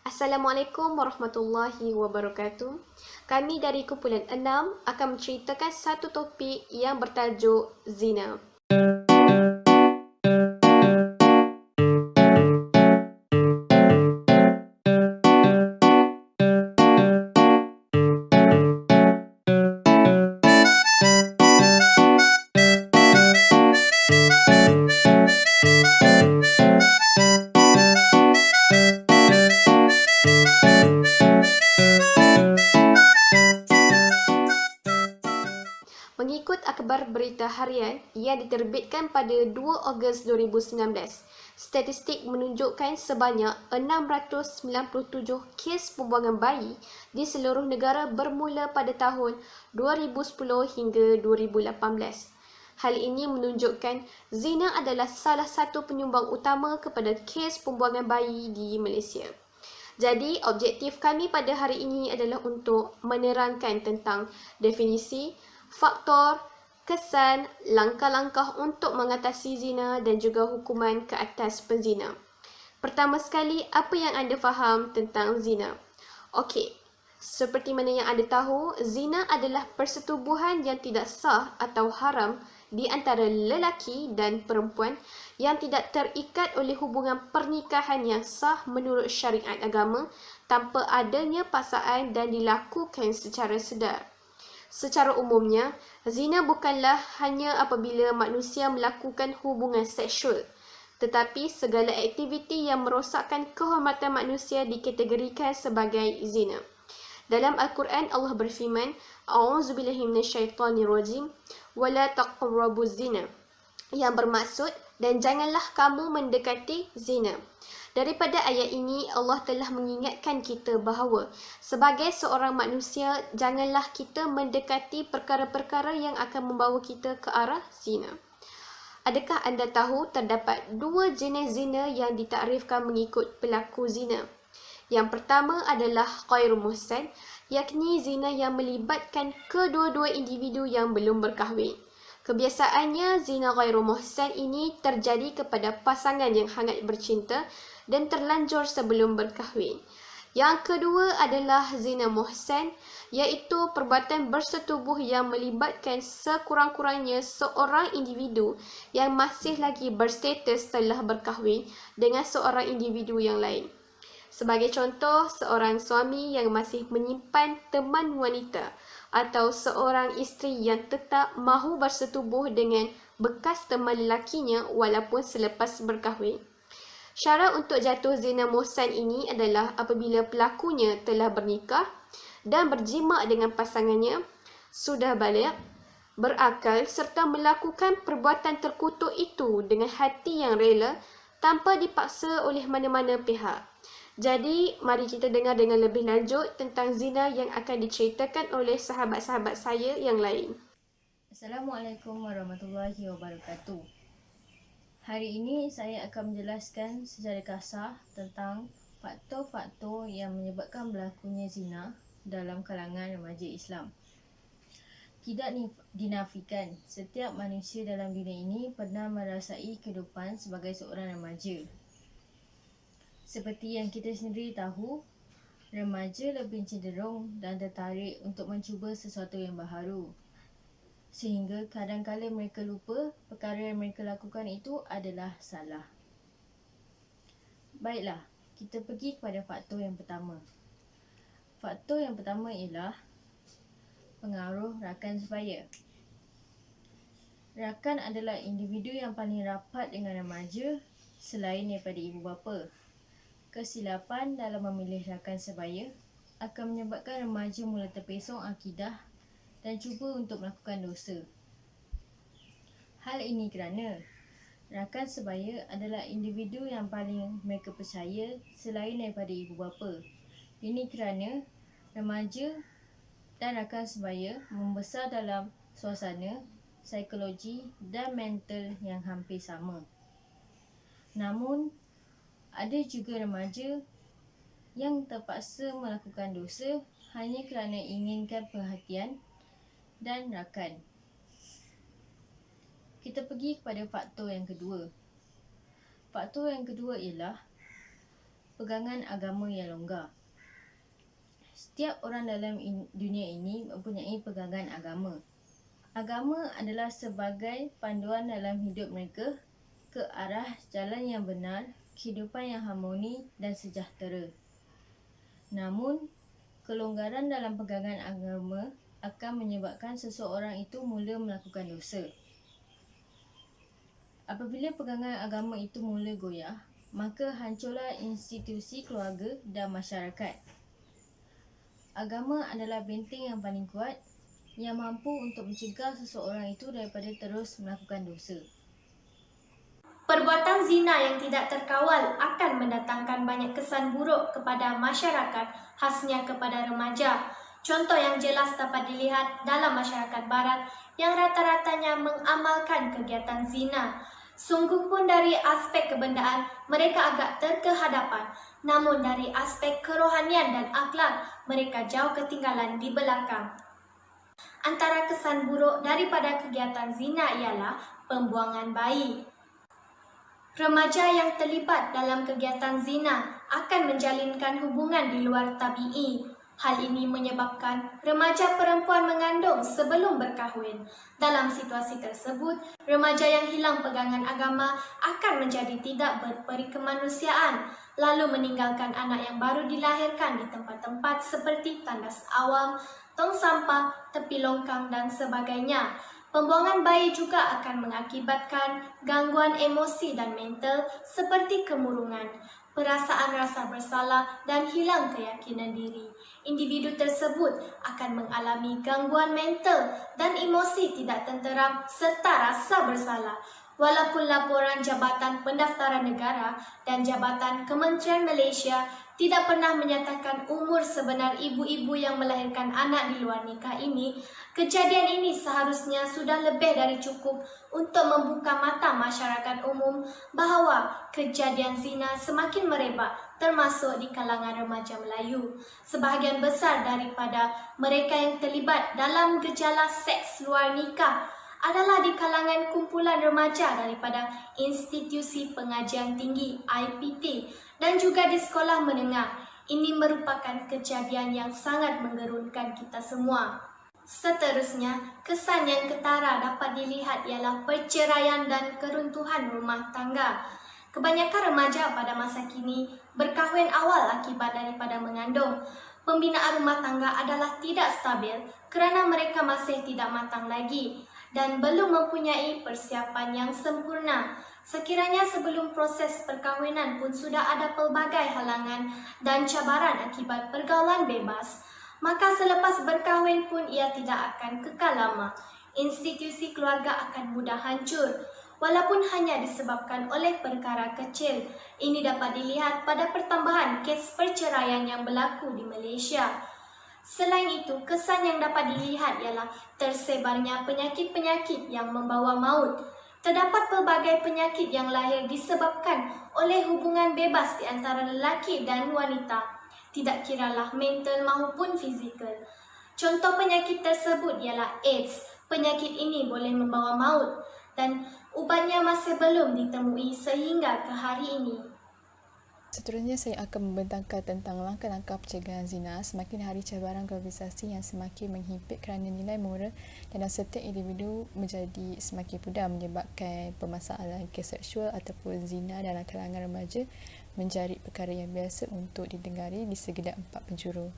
Assalamualaikum warahmatullahi wabarakatuh. Kami dari kumpulan 6 akan menceritakan satu topik yang bertajuk zina. Mengikut akhbar berita harian yang diterbitkan pada 2 Ogos 2019, statistik menunjukkan sebanyak 697 kes pembuangan bayi di seluruh negara bermula pada tahun 2010 hingga 2018. Hal ini menunjukkan zina adalah salah satu penyumbang utama kepada kes pembuangan bayi di Malaysia. Jadi, objektif kami pada hari ini adalah untuk menerangkan tentang definisi, faktor, kesan, langkah-langkah untuk mengatasi zina dan juga hukuman ke atas penzina. Pertama sekali, apa yang anda faham tentang zina? Okey, seperti mana yang anda tahu, zina adalah persetubuhan yang tidak sah atau haram di antara lelaki dan perempuan yang tidak terikat oleh hubungan pernikahan yang sah menurut syariat agama tanpa adanya paksaan dan dilakukan secara sedar. Secara umumnya, zina bukanlah hanya apabila manusia melakukan hubungan seksual, tetapi segala aktiviti yang merosakkan kehormatan manusia dikategorikan sebagai zina. Dalam Al-Quran, Allah berfirman, A'udzubillahi minasyaitonirrajim, wala taqrabuz zina, yang bermaksud, dan janganlah kamu mendekati zina. Daripada ayat ini, Allah telah mengingatkan kita bahawa sebagai seorang manusia, janganlah kita mendekati perkara-perkara yang akan membawa kita ke arah zina. Adakah anda tahu terdapat dua jenis zina yang ditakrifkan mengikut pelaku zina? Yang pertama adalah ghairu muhsan, yakni zina yang melibatkan kedua-dua individu yang belum berkahwin. Kebiasaannya, zina ghairu muhsan ini terjadi kepada pasangan yang hangat bercinta dan terlanjur sebelum berkahwin. Yang kedua adalah zina muhsan, iaitu perbuatan bersetubuh yang melibatkan sekurang-kurangnya seorang individu yang masih lagi berstatus telah berkahwin dengan seorang individu yang lain. Sebagai contoh, seorang suami yang masih menyimpan teman wanita atau seorang isteri yang tetap mahu bersetubuh dengan bekas teman lelakinya walaupun selepas berkahwin. Syarat untuk jatuh zina muhsan ini adalah apabila pelakunya telah bernikah dan berjima dengan pasangannya, sudah baligh, berakal serta melakukan perbuatan terkutuk itu dengan hati yang rela tanpa dipaksa oleh mana-mana pihak. Jadi, mari kita dengar dengan lebih lanjut tentang zina yang akan diceritakan oleh sahabat-sahabat saya yang lain. Assalamualaikum warahmatullahi wabarakatuh. Hari ini saya akan menjelaskan secara kasar tentang faktor-faktor yang menyebabkan berlakunya zina dalam kalangan remaja Islam. Tidak dinafikan, setiap manusia dalam dunia ini pernah merasai kehidupan sebagai seorang remaja. Seperti yang kita sendiri tahu, remaja lebih cenderung dan tertarik untuk mencuba sesuatu yang baharu. Sehingga kadang-kadang mereka lupa perkara yang mereka lakukan itu adalah salah. Baiklah, kita pergi kepada faktor yang pertama. Faktor yang pertama ialah pengaruh rakan sebaya. Rakan adalah individu yang paling rapat dengan remaja selain daripada ibu bapa. Kesilapan dalam memilih rakan sebaya akan menyebabkan remaja mula terpesong akidah dan cuba untuk melakukan dosa. Hal ini kerana rakan sebaya adalah individu yang paling mereka percaya selain daripada ibu bapa. Ini kerana remaja dan rakan sebaya membesar dalam suasana, psikologi dan mental yang hampir sama. Namun, ada juga remaja yang terpaksa melakukan dosa hanya kerana inginkan perhatian dan rakan. Kita pergi kepada faktor yang kedua. Faktor yang kedua ialah pegangan agama yang longgar. Setiap orang dalam dunia ini mempunyai pegangan agama. Agama adalah sebagai panduan dalam hidup mereka ke arah jalan yang benar, kehidupan yang harmoni dan sejahtera. Namun, kelonggaran dalam pegangan agama akan menyebabkan seseorang itu mula melakukan dosa. Apabila pegangan agama itu mula goyah, maka hancurlah institusi keluarga dan masyarakat. Agama adalah benteng yang paling kuat yang mampu untuk mencegah seseorang itu daripada terus melakukan dosa. Perbuatan zina yang tidak terkawal akan mendatangkan banyak kesan buruk kepada masyarakat, khasnya kepada remaja. Contoh yang jelas dapat dilihat dalam masyarakat barat yang rata-ratanya mengamalkan kegiatan zina. Sungguh pun dari aspek kebendaan mereka agak terkehadapan, namun dari aspek kerohanian dan akhlak mereka jauh ketinggalan di belakang. Antara kesan buruk daripada kegiatan zina ialah pembuangan bayi. Remaja yang terlibat dalam kegiatan zina akan menjalinkan hubungan di luar tabi'i. Hal ini menyebabkan remaja perempuan mengandung sebelum berkahwin. Dalam situasi tersebut, remaja yang hilang pegangan agama akan menjadi tidak berperi kemanusiaan, lalu meninggalkan anak yang baru dilahirkan di tempat-tempat seperti tandas awam, tong sampah, tepi longkang dan sebagainya. Pembuangan bayi juga akan mengakibatkan gangguan emosi dan mental seperti kemurungan, perasaan rasa bersalah dan hilang keyakinan diri. Individu tersebut akan mengalami gangguan mental dan emosi tidak tenteram serta rasa bersalah. Walaupun laporan Jabatan Pendaftaran Negara dan Jabatan Kementerian Malaysia tidak pernah menyatakan umur sebenar ibu-ibu yang melahirkan anak di luar nikah ini, kejadian ini seharusnya sudah lebih dari cukup untuk membuka mata masyarakat umum bahawa kejadian zina semakin merebak termasuk di kalangan remaja Melayu. Sebahagian besar daripada mereka yang terlibat dalam gejala seks luar nikah adalah di kalangan kumpulan remaja daripada institusi pengajian tinggi IPT dan juga di sekolah menengah. Ini merupakan kejadian yang sangat menggerunkan kita semua. Seterusnya, kesan yang ketara dapat dilihat ialah perceraian dan keruntuhan rumah tangga. Kebanyakan remaja pada masa kini berkahwin awal akibat daripada mengandung. Pembinaan rumah tangga adalah tidak stabil kerana mereka masih tidak matang lagi dan belum mempunyai persiapan yang sempurna. Sekiranya sebelum proses perkahwinan pun sudah ada pelbagai halangan dan cabaran akibat pergaulan bebas, maka selepas berkahwin pun ia tidak akan kekal lama. Institusi keluarga akan mudah hancur, walaupun hanya disebabkan oleh perkara kecil. Ini dapat dilihat pada pertambahan kes perceraian yang berlaku di Malaysia. Selain itu, kesan yang dapat dilihat ialah tersebarnya penyakit-penyakit yang membawa maut. Terdapat pelbagai penyakit yang lahir disebabkan oleh hubungan bebas di antara lelaki dan wanita, tidak kiralah mental maupun fizikal. Contoh penyakit tersebut ialah AIDS. Penyakit ini boleh membawa maut dan ubatnya masih belum ditemui sehingga ke hari ini. Seterusnya saya akan membentangkan tentang langkah-langkah pencegahan zina. Semakin hari cabaran globalisasi yang semakin menghimpit kerana nilai moral dalam setiap individu menjadi semakin pudar, menyebabkan permasalahan kes seksual ataupun zina dalam kalangan remaja menjadi perkara yang biasa untuk didengari di segenap empat penjuru.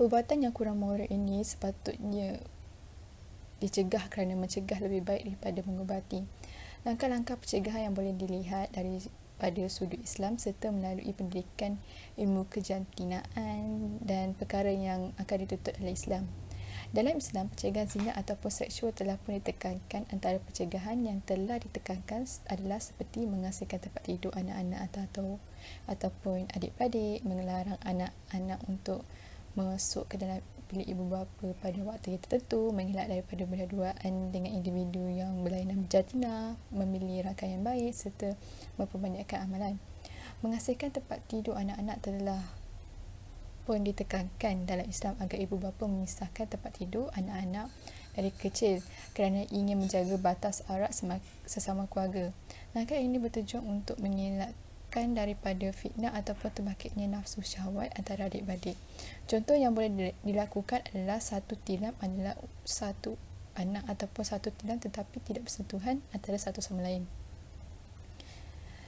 Perbuatan yang kurang moral ini sepatutnya dicegah kerana mencegah lebih baik daripada mengubati. Langkah-langkah pencegahan yang boleh dilihat pada sudut Islam serta melalui pendidikan ilmu kejantinaan dan perkara yang akan dituntut oleh Islam. Dalam Islam, pencegahan zina ataupun seksual telah pun ditekankan. Antara pencegahan yang telah ditekankan adalah seperti mengasingkan tempat tidur anak-anak ataupun adik-beradik, melarang anak-anak untuk masuk ke dalam bilik ibu bapa pada waktu yang tertentu, mengelak daripada berduaan dengan individu yang berlainan berjantina, memilih rakan yang baik serta memperbanyakkan amalan. Mengasingkan tempat tidur anak-anak telah pun ditekankan dalam Islam agar ibu bapa memisahkan tempat tidur anak-anak dari kecil kerana ingin menjaga batas aurat sesama keluarga. Langkah ini bertujuan untuk mengelak mengelakkan daripada fitnah ataupun terbangkitnya nafsu syahwat antara adik-beradik. Contoh yang boleh dilakukan adalah satu tilam adalah satu anak ataupun satu tilam tetapi tidak bersentuhan antara satu sama lain.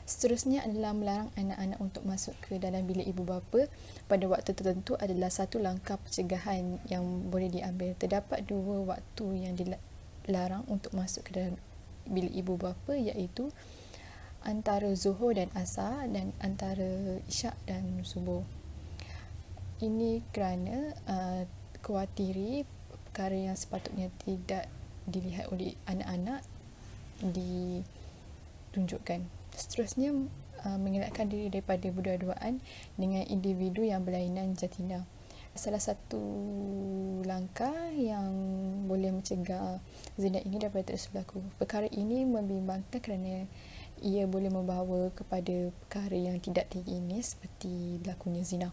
Seterusnya adalah melarang anak-anak untuk masuk ke dalam bilik ibu bapa pada waktu tertentu adalah satu langkah pencegahan yang boleh diambil. Terdapat dua waktu yang dilarang untuk masuk ke dalam bilik ibu bapa iaitu antara Zuhur dan Asar dan antara Isyak dan Subuh. Ini kerana khawatiri perkara yang sepatutnya tidak dilihat oleh anak-anak ditunjukkan. Seterusnya mengelakkan diri daripada berdua-duaan dengan individu yang berlainan jantina. Salah satu langkah yang boleh mencegah zina ini daripada terus berlaku. Perkara ini membimbangkan kerana ia boleh membawa kepada perkara yang tidak tinggi seperti berlakunya zina.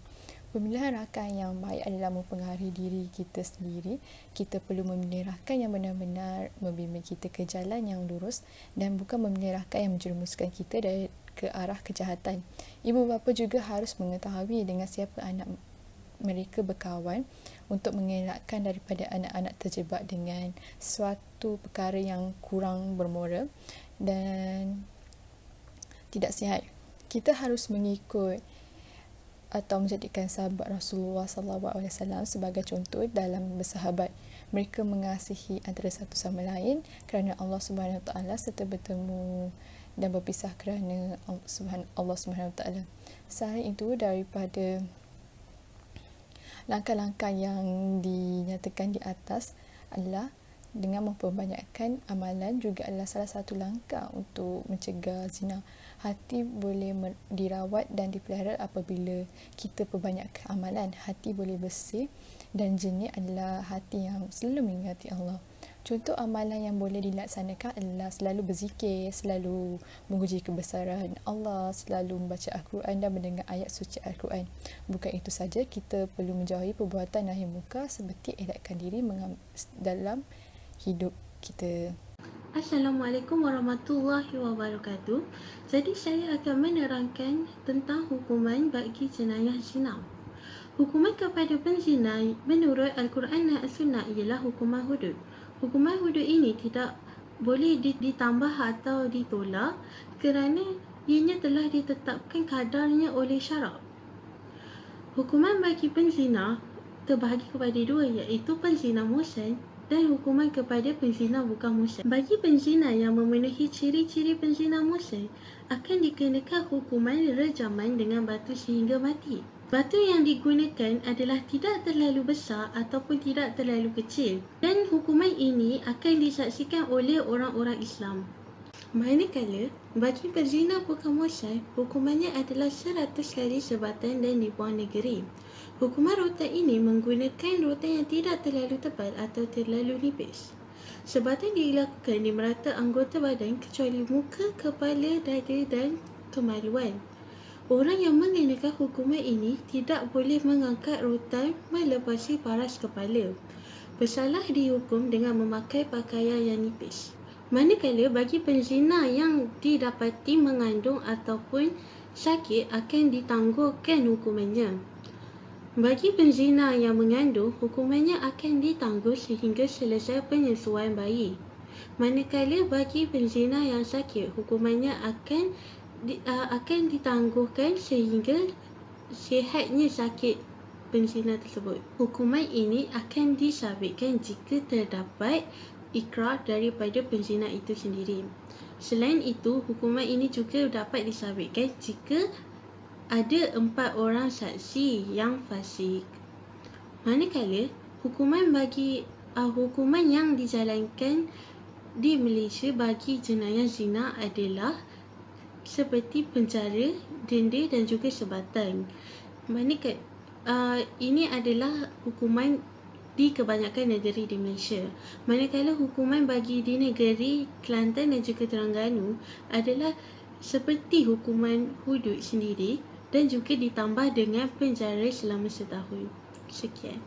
Pemilihan rakan yang baik adalah mempengaruhi diri kita sendiri. Kita perlu memilih rakan yang benar-benar membimbing kita ke jalan yang lurus dan bukan memilih rakan yang menjerumuskan kita ke arah kejahatan. Ibu bapa juga harus mengetahui dengan siapa anak mereka berkawan untuk mengelakkan daripada anak-anak terjebak dengan suatu perkara yang kurang bermoral dan tidak sihat. Kita harus mengikut atau menjadikan sahabat Rasulullah SAW sebagai contoh dalam bersahabat. Mereka mengasihi antara satu sama lain kerana Allah SWT serta bertemu dan berpisah kerana Allah SWT. Selain itu, daripada langkah-langkah yang dinyatakan di atas adalah dengan memperbanyakkan amalan juga adalah salah satu langkah untuk mencegah zina. Hati boleh dirawat dan dipelihara apabila kita perbanyakkan amalan. Hati boleh bersih dan jernih adalah hati yang selalu mengingati Allah. Contoh amalan yang boleh dilaksanakan adalah selalu berzikir, selalu memuji kebesaran Allah, selalu membaca Al-Quran dan mendengar ayat suci Al-Quran. Bukan itu saja, kita perlu menjauhi perbuatan nahi munkar seperti elakkan diri dalam hidup kita. Assalamualaikum warahmatullahi wabarakatuh. Jadi saya akan menerangkan tentang hukuman bagi jenayah zina. Hukuman kepada penzina menurut Al-Quran dan As-Sunnah ialah hukuman hudud. Hukuman hudud ini tidak boleh ditambah atau ditolak kerana ianya telah ditetapkan kadarnya oleh syarak. Hukuman bagi penzina terbahagi kepada dua iaitu penzina muhsan dan hukuman kepada penzina bukan muhsan. Bagi penzina yang memenuhi ciri-ciri penzina muhsan akan dikenakan hukuman rejaman dengan batu sehingga mati. Batu yang digunakan adalah tidak terlalu besar ataupun tidak terlalu kecil dan hukuman ini akan disaksikan oleh orang-orang Islam. Manakala bagi penzina bukan muhsan, hukumannya adalah 100 kali sebatan dan dibuang negeri. Hukuman rotan ini menggunakan rotan yang tidak terlalu tebal atau terlalu nipis. Sebatan dilakukan di merata anggota badan kecuali muka, kepala, dada dan kemaluan. Orang yang mengenakan hukuman ini tidak boleh mengangkat rotan melepasi paras kepala. Bersalah dihukum dengan memakai pakaian yang nipis. Manakala bagi penzina yang didapati mengandung ataupun sakit akan ditangguhkan hukumannya. Bagi penzina yang mengandung, hukumannya akan ditangguh sehingga selesai penyusuan bayi. Manakala bagi penzina yang sakit, hukumannya akan ditangguhkan sehingga sihatnya sakit penzina tersebut. Hukuman ini akan disabitkan jika terdapat ikrar daripada penzina itu sendiri. Selain itu, hukuman ini juga dapat disabitkan jika ada 4 orang saksi yang fasik. Manakala hukuman yang dijalankan di Malaysia bagi jenayah zina adalah seperti penjara, denda dan juga sebatan. Ini adalah hukuman di kebanyakan negeri di Malaysia. Manakala hukuman bagi di negeri Kelantan dan juga Terengganu adalah seperti hukuman hudud sendiri dan juga ditambah dengan penjara selama 1 tahun. Sekian.